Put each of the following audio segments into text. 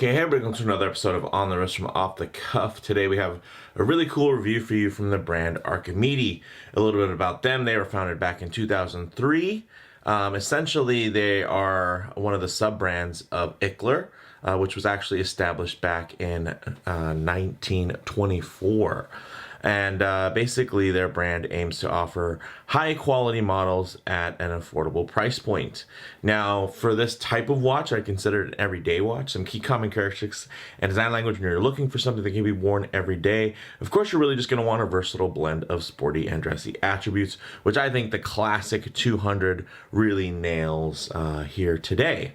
Okay, hey everybody, welcome to another episode of On the Wrist from Off the Cuff. Today we have a really cool review for you from the brand Archimede. A little bit about them. They were founded back in 2003. Essentially, they are one of the sub-brands of Ickler, which was actually established back in 1924. And basically, their brand aims to offer high-quality models at an affordable price point. Now, for this type of watch, I consider it an everyday watch. Some key common characteristics and design language when you're looking for something that can be worn every day. Of course, you're really just going to want a versatile blend of sporty and dressy attributes, which I think the Klassik 200 really nails here today.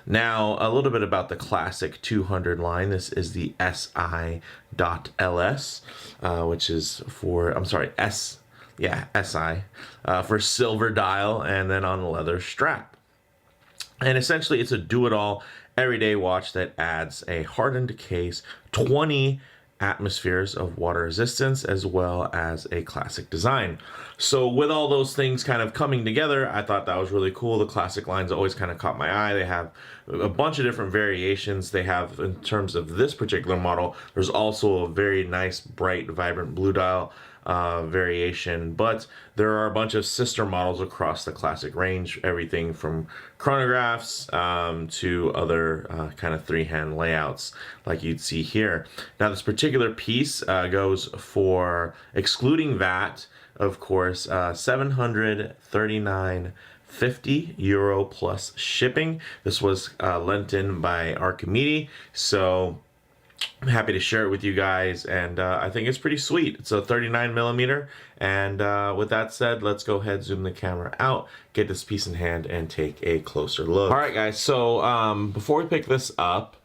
Now, a little bit about the Klassik 200 line. This is the SI.LS, which is for, SI, for silver dial and then on a leather strap. And essentially it's a do-it-all everyday watch that adds a hardened case, 20 atmospheres of water resistance, as well as a classic design. So with all those things kind of coming together, I thought that was really cool. The Klassik lines always kind of caught my eye. They have a bunch of different variations. They have, in terms of this particular model, there's also a very nice, bright, vibrant blue dial variation, but there are a bunch of sister models across the Klassik range, everything from chronographs to other kind of three-hand layouts like you'd see here. Now this particular piece goes for, excluding VAT, of course, 739.50 euro plus shipping. This was lent in by Archimede, so I'm happy to share it with you guys, and I think it's pretty sweet. It's a 39 millimeter, and with that said, let's go ahead, zoom the camera out, get this piece in hand, and take a closer look. All right, guys, so before we pick this up,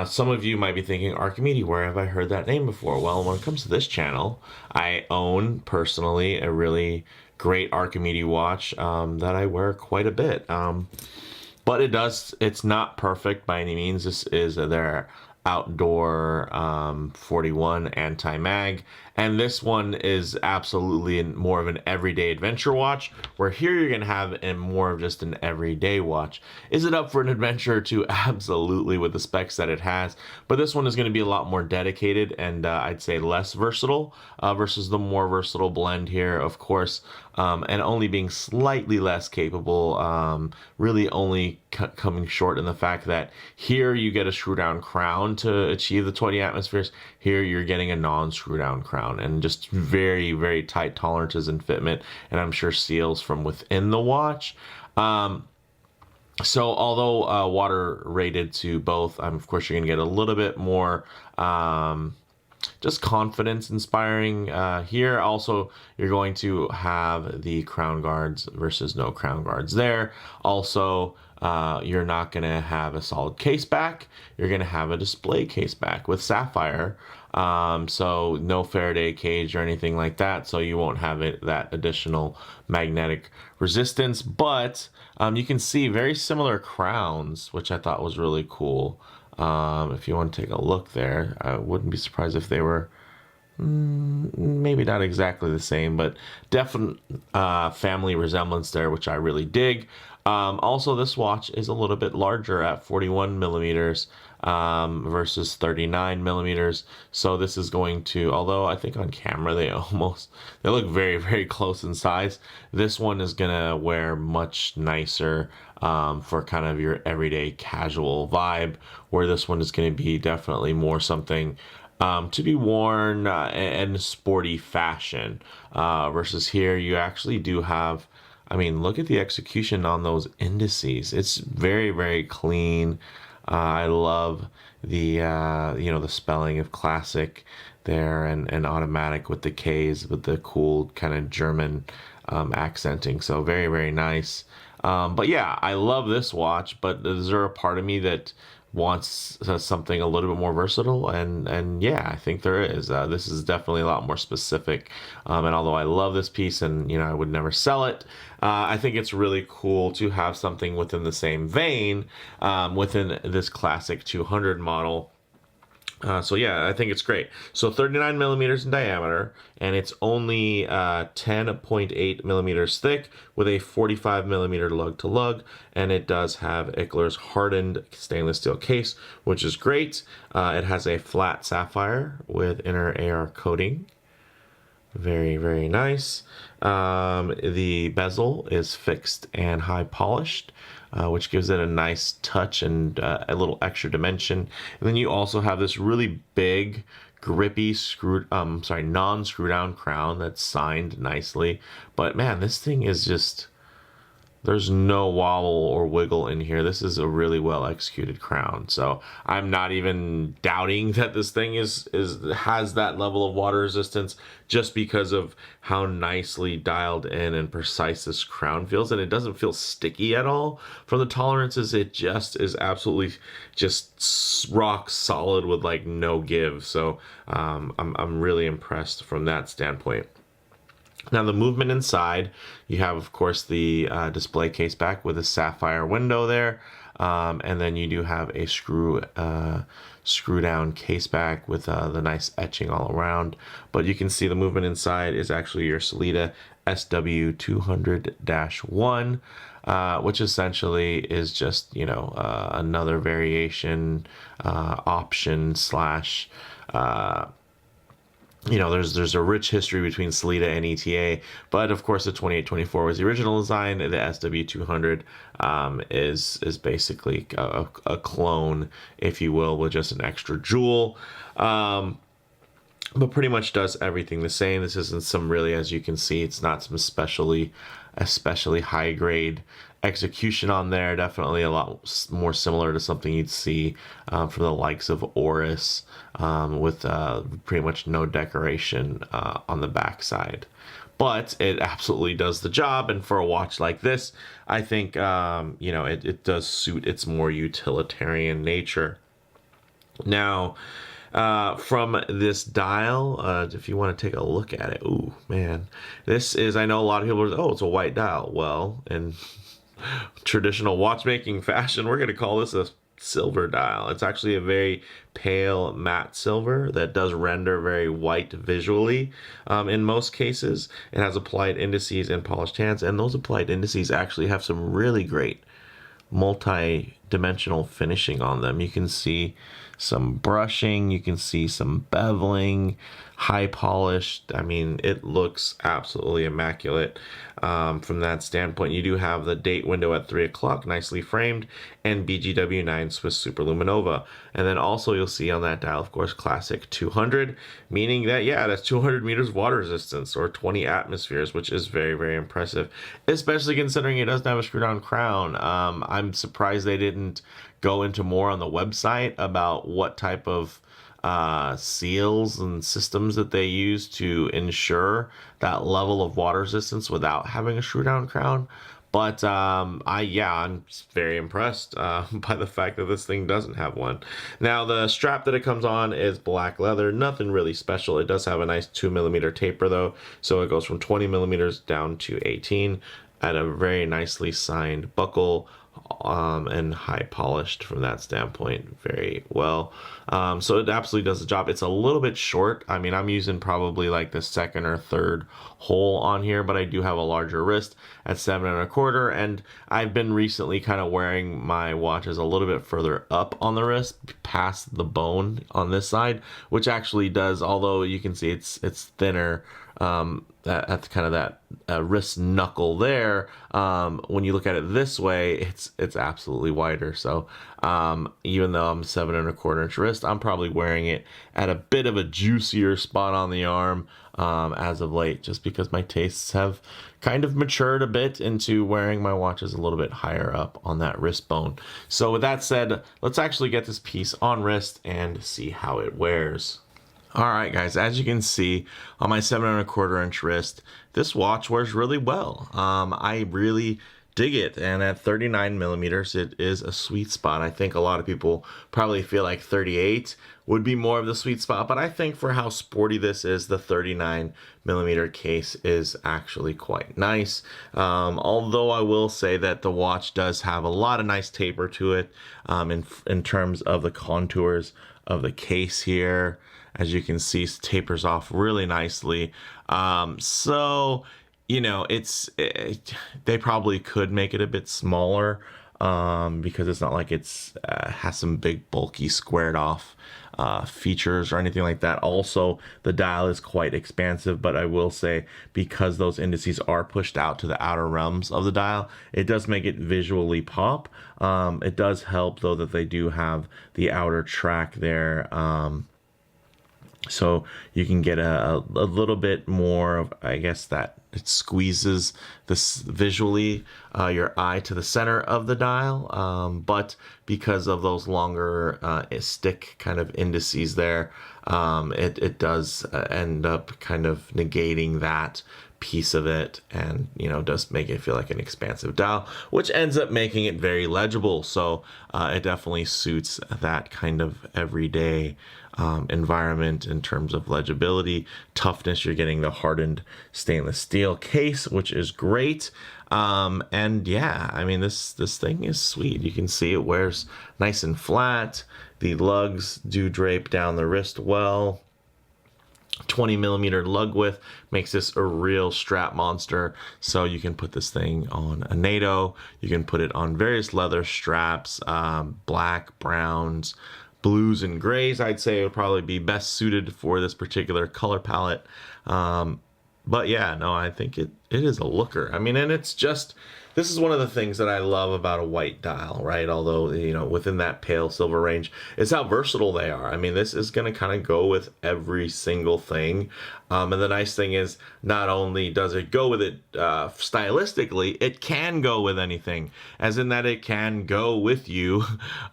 some of you might be thinking, Archimede, where have I heard that name before? Well, when it comes to this channel, I own, personally, a really great Archimede watch that I wear quite a bit. But it's not perfect by any means. This is their Outdoor 41 AntiMag, and this one is absolutely more of an everyday adventure watch, where here you're gonna have more of just an everyday watch. Is it up for an adventure too? Absolutely, with the specs that it has, but this one is going to be a lot more dedicated and I'd say less versatile versus the more versatile blend here, of course, and only being slightly less capable, really only coming short in the fact that here you get a screw down crown to achieve the 20 atmospheres. Here you're getting a non-screw down crown, and just very, very tight tolerances and fitment, and I'm sure seals from within the watch. So although water rated to both, of course you're going to get a little bit more just confidence inspiring here. Also, you're going to have the crown guards versus no crown guards there. Also, you're not going to have a solid case back. You're going to have a display case back with sapphire. So no Faraday cage or anything like that. So you won't have that additional magnetic resistance. But you can see very similar crowns, which I thought was really cool. If you want to take a look there, I wouldn't be surprised if they were maybe not exactly the same, but definite family resemblance there, which I really dig. Also, this watch is a little bit larger at 41 millimeters versus 39 millimeters. So this is going to, although I think on camera they look very, very close in size, this one is gonna wear much nicer for kind of your everyday casual vibe, where this one is going to be definitely more something to be worn in sporty fashion, versus here you actually do have, I mean, look at the execution on those indices. It's very, very clean. I love the the spelling of Klassik there, and automatic with the K's, with the cool kind of German accenting. So very, very nice. But yeah, I love this watch, but is there a part of me that wants something a little bit more versatile? And yeah, I think there is. This is definitely a lot more specific. And although I love this piece and, I would never sell it, I think it's really cool to have something within the same vein, within this Klassik 200 model, So yeah, I think it's great. So 39 millimeters in diameter, and it's only 10.8 millimeters thick with a 45 millimeter lug to lug, and it does have Ichler's hardened stainless steel case, which is great. It has a flat sapphire with inner AR coating. Very, very nice. The bezel is fixed and high polished, which gives it a nice touch and a little extra dimension. And then you also have this really big, grippy non-screw down crown that's signed nicely. But man, this thing is just, there's no wobble or wiggle in here. This is a really well executed crown. So I'm not even doubting that this thing has that level of water resistance just because of how nicely dialed in and precise this crown feels. And it doesn't feel sticky at all from the tolerances. It just is absolutely just rock solid with like no give. So I'm really impressed from that standpoint. Now the movement inside, you have of course the display case back with a sapphire window there, and then you do have a screw down case back with the nice etching all around. But you can see the movement inside is actually your Sellita SW200-1, which essentially is just, you know, another variation option slash you know, there's a rich history between Sellita and ETA, but of course the 2824 was the original design. The SW200 is basically a clone, if you will, with just an extra jewel. But pretty much does everything the same. This isn't some really, as you can see, it's not some especially high grade execution on there. Definitely a lot more similar to something you'd see from the likes of Oris, with pretty much no decoration on the backside. But it absolutely does the job, and for a watch like this, I think you know, it does suit its more utilitarian nature. Now, from this dial, if you want to take a look at it, ooh man, this is, I know a lot of people are, oh, it's a white dial. Well, in traditional watchmaking fashion, we're going to call this a silver dial. It's actually a very pale matte silver that does render very white visually. In most cases, it has applied indices and polished hands, and those applied indices actually have some really great multi-dimensional finishing on them. You can see some brushing, you can see some beveling, high polished. I mean, it looks absolutely immaculate from that standpoint. You do have the date window at 3 o'clock, nicely framed, and BGW9 Swiss Superluminova. And then also you'll see on that dial, of course, Klassik 200, meaning that, yeah, that's 200 meters water resistance or 20 atmospheres, which is very, very impressive, especially considering it doesn't have a screw-down crown. I'm surprised they didn't go into more on the website about what type of seals and systems that they use to ensure that level of water resistance without having a screw down crown. But I'm very impressed by the fact that this thing doesn't have one. Now the strap that it comes on is black leather, nothing really special. It does have a nice 2mm taper though, so it goes from 20 millimeters down to 18 at a very nicely signed buckle. And high polished from that standpoint very well. So it absolutely does the job. It's a little bit short. I mean, I'm using probably like the second or third hole on here, but I do have a larger wrist at 7¼ and I've been recently kind of wearing my watches a little bit further up on the wrist past the bone on this side, which actually does, although you can see it's thinner at kind of that wrist knuckle there. When you look at it this way, it's absolutely wider. So even though I'm 7¼ inch wrist, I'm probably wearing it at a bit of a juicier spot on the arm as of late, just because my tastes have kind of matured a bit into wearing my watches a little bit higher up on that wrist bone. So with that said, let's actually get this piece on wrist and see how it wears. Alright guys, as you can see on my 7¼ inch wrist, this watch wears really well. I really dig it, and at 39 millimeters it is a sweet spot. I think a lot of people probably feel like 38 would be more of the sweet spot, but I think for how sporty this is, the 39mm case is actually quite nice. Although I will say that the watch does have a lot of nice taper to it in terms of the contours of the case here. As you can see, tapers off really nicely. So, you know, they probably could make it a bit smaller, because it's not like it's has some big bulky squared off features or anything like that. Also, the dial is quite expansive, but I will say, because those indices are pushed out to the outer realms of the dial, it does make it visually pop. It does help though that they do have the outer track there. So you can get a little bit more of, I guess, that it squeezes this visually your eye to the center of the dial. But because of those longer stick kind of indices there, it does end up kind of negating that piece of it, and you know, does make it feel like an expansive dial, which ends up making it very legible. So it definitely suits that kind of everyday environment in terms of legibility. Toughness, you're getting the hardened stainless steel case, which is great. And yeah, I mean, this thing is sweet. You can see it wears nice and flat. The lugs do drape down the wrist well. 20 millimeter lug width makes this a real strap monster. So you can put this thing on a NATO. You can put it on various leather straps, black, browns, blues, and grays. I'd say it would probably be best suited for this particular color palette. But yeah, no, I think it is a looker. I mean, and it's just, this is one of the things that I love about a white dial, right? Although, you know, within that pale silver range, is how versatile they are. I mean, this is going to kind of go with every single thing. And the nice thing is, not only does it go with it stylistically, it can go with anything, as in that it can go with you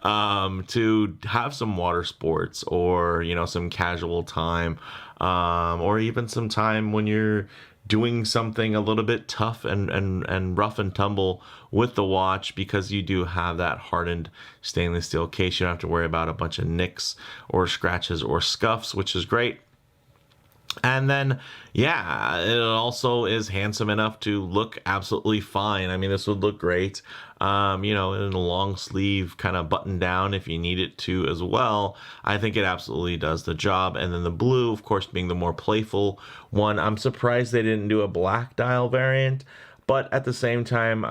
to have some water sports, or, you know, some casual time, or even some time when you're doing something a little bit tough and rough and tumble with the watch, because you do have that hardened stainless steel case. You don't have to worry about a bunch of nicks or scratches or scuffs, which is great. And then, yeah, it also is handsome enough to look absolutely fine. I mean, this would look great, you know, in a long sleeve kind of button down if you need it to as well. I think it absolutely does the job. And then the blue, of course, being the more playful one. I'm surprised they didn't do a black dial variant, but at the same time,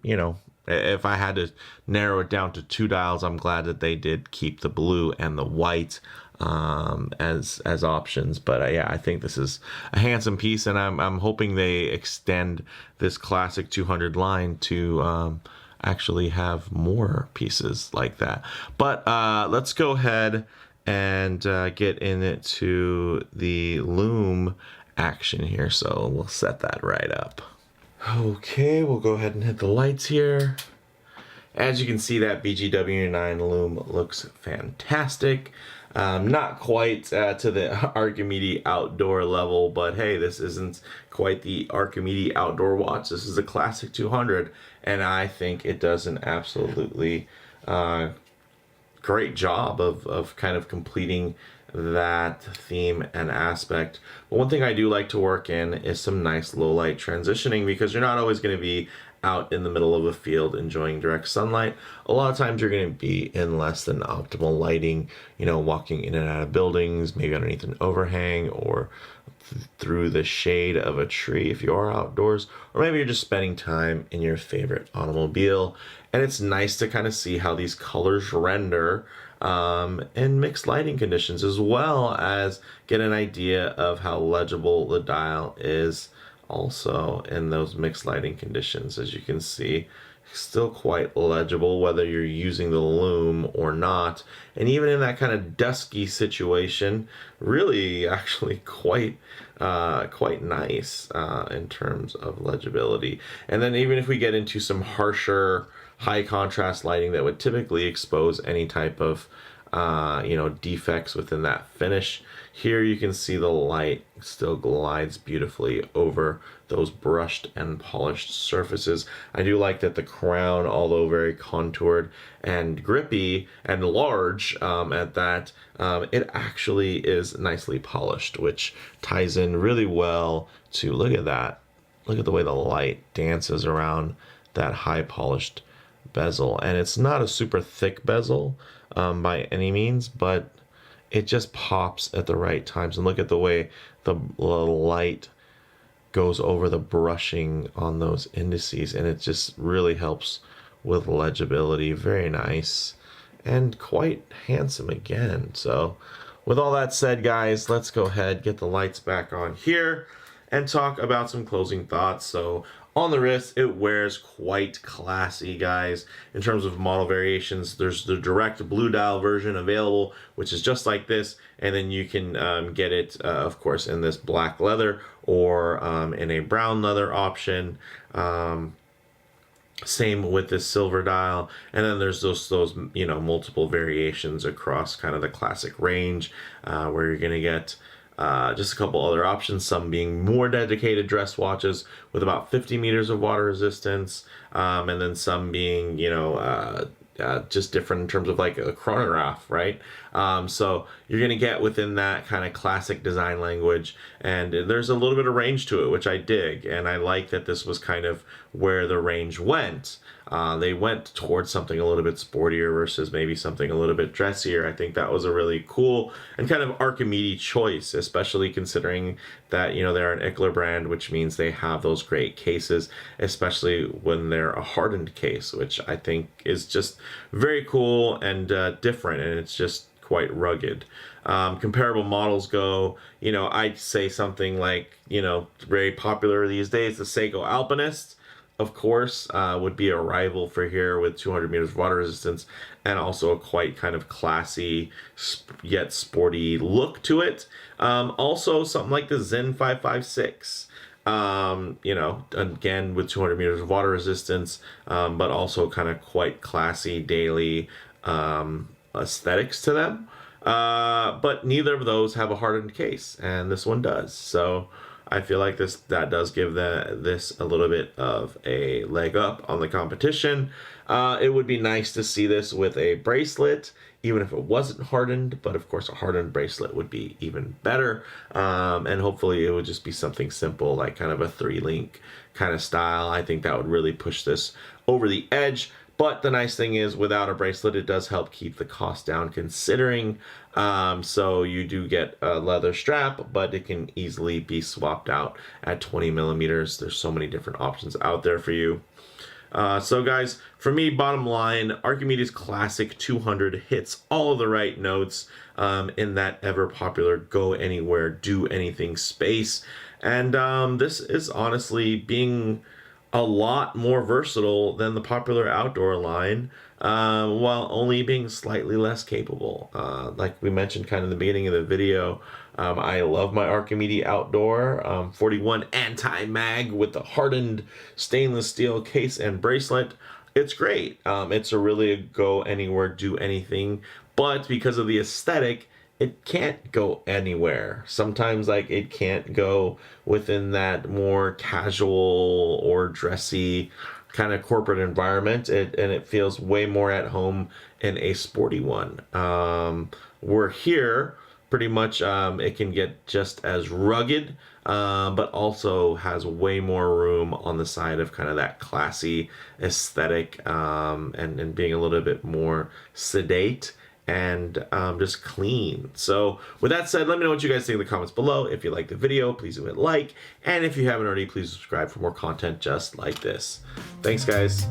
you know, if I had to narrow it down to two dials, I'm glad that they did keep the blue and the white as options. But yeah, I think this is a handsome piece, and I'm hoping they extend this Klassik 200 line to actually have more pieces like that. But let's go ahead and get into the Lume action here. So we'll set that right up. Okay, we'll go ahead and hit the lights here. As you can see, that BGW9 Lume looks fantastic. Not quite to the Archimede Outdoor level, but hey, this isn't quite the Archimede Outdoor watch. This is a Klassik 200, and I think it does an absolutely great job of kind of completing that theme and aspect. But one thing I do like to work in is some nice low light transitioning, because you're not always going to be out in the middle of a field enjoying direct sunlight. A lot of times you're going to be in less than optimal lighting, you know, walking in and out of buildings, maybe underneath an overhang, or through the shade of a tree if you are outdoors, or maybe you're just spending time in your favorite automobile. And it's nice to kind of see how these colors render in mixed lighting conditions, as well as get an idea of how legible the dial is also in those mixed lighting conditions. As you can see, still quite legible whether you're using the Lume or not, and even in that kind of dusky situation, really actually quite nice in terms of legibility. And then even if we get into some harsher high contrast lighting that would typically expose any type of you know, defects within that finish, here you can see the light still glides beautifully over those brushed and polished surfaces. I do like that the crown, although very contoured and grippy and large at that, it actually is nicely polished, which ties in really well to, look at that. Look at the way the light dances around that high polished bezel, and it's not a super thick bezel by any means, but it just pops at the right times. And look at the way the light goes over the brushing on those indices, and it just really helps with legibility. Very nice and quite handsome again. So with all that said, guys, let's go ahead, get the lights back on here and talk about some closing thoughts. So on the wrist, it wears quite classy, guys. In terms of model variations, there's the direct blue dial version available, which is just like this, and then you can get it, of course, in this black leather or in a brown leather option. Same with this silver dial, and then there's those you know, multiple variations across kind of the classic range, where you're gonna get just a couple other options, some being more dedicated dress watches with about 50 meters of water resistance, and then some being, you know, just different in terms of like a chronograph, right? So you're gonna get within that kind of classic design language, and there's a little bit of range to it, which I dig, and I like that this was kind of where the range went. They went towards something a little bit sportier versus maybe something a little bit dressier. I think that was a really cool and kind of Archimede choice, especially considering that, you know, they're an Ickler brand, which means they have those great cases, especially when they're a hardened case, which I think is just very cool and different, and it's just quite rugged. Comparable models go, you know, I'd say something like, you know, very popular these days, the Seiko Alpinist, of course, would be a rival for here with 200 meters of water resistance, and also a quite kind of classy yet sporty look to it. Also something like the Zen 556, you know, again with 200 meters of water resistance, but also kind of quite classy daily aesthetics to them. But neither of those have a hardened case, and this one does. So I feel like that does give this a little bit of a leg up on the competition. It would be nice to see this with a bracelet, even if it wasn't hardened, but of course a hardened bracelet would be even better. And hopefully it would just be something simple, like kind of a 3-link kind of style. I think that would really push this over the edge. But the nice thing is, without a bracelet, it does help keep the cost down considering. So you do get a leather strap, but it can easily be swapped out at 20 millimeters. There's so many different options out there for you. So guys, for me, bottom line, Archimede's Klassik 200 hits all of the right notes in that ever popular go anywhere, do anything space. And this is honestly being a lot more versatile than the popular outdoor line, while only being slightly less capable. Like we mentioned kind of in the beginning of the video, I love my Archimede Outdoor 41 AntiMag with the hardened stainless steel case and bracelet. It's great. It's a really go anywhere, do anything, but because of the aesthetic, it can't go anywhere. Sometimes like it can't go within that more casual or dressy kind of corporate environment, and it feels way more at home in a sporty one. We're here pretty much, it can get just as rugged, but also has way more room on the side of kind of that classy aesthetic, and being a little bit more sedate and just clean. So with that said, let me know what you guys think in the comments below. If you like the video, please do hit like, and if you haven't already, please subscribe for more content just like this. Thanks, guys.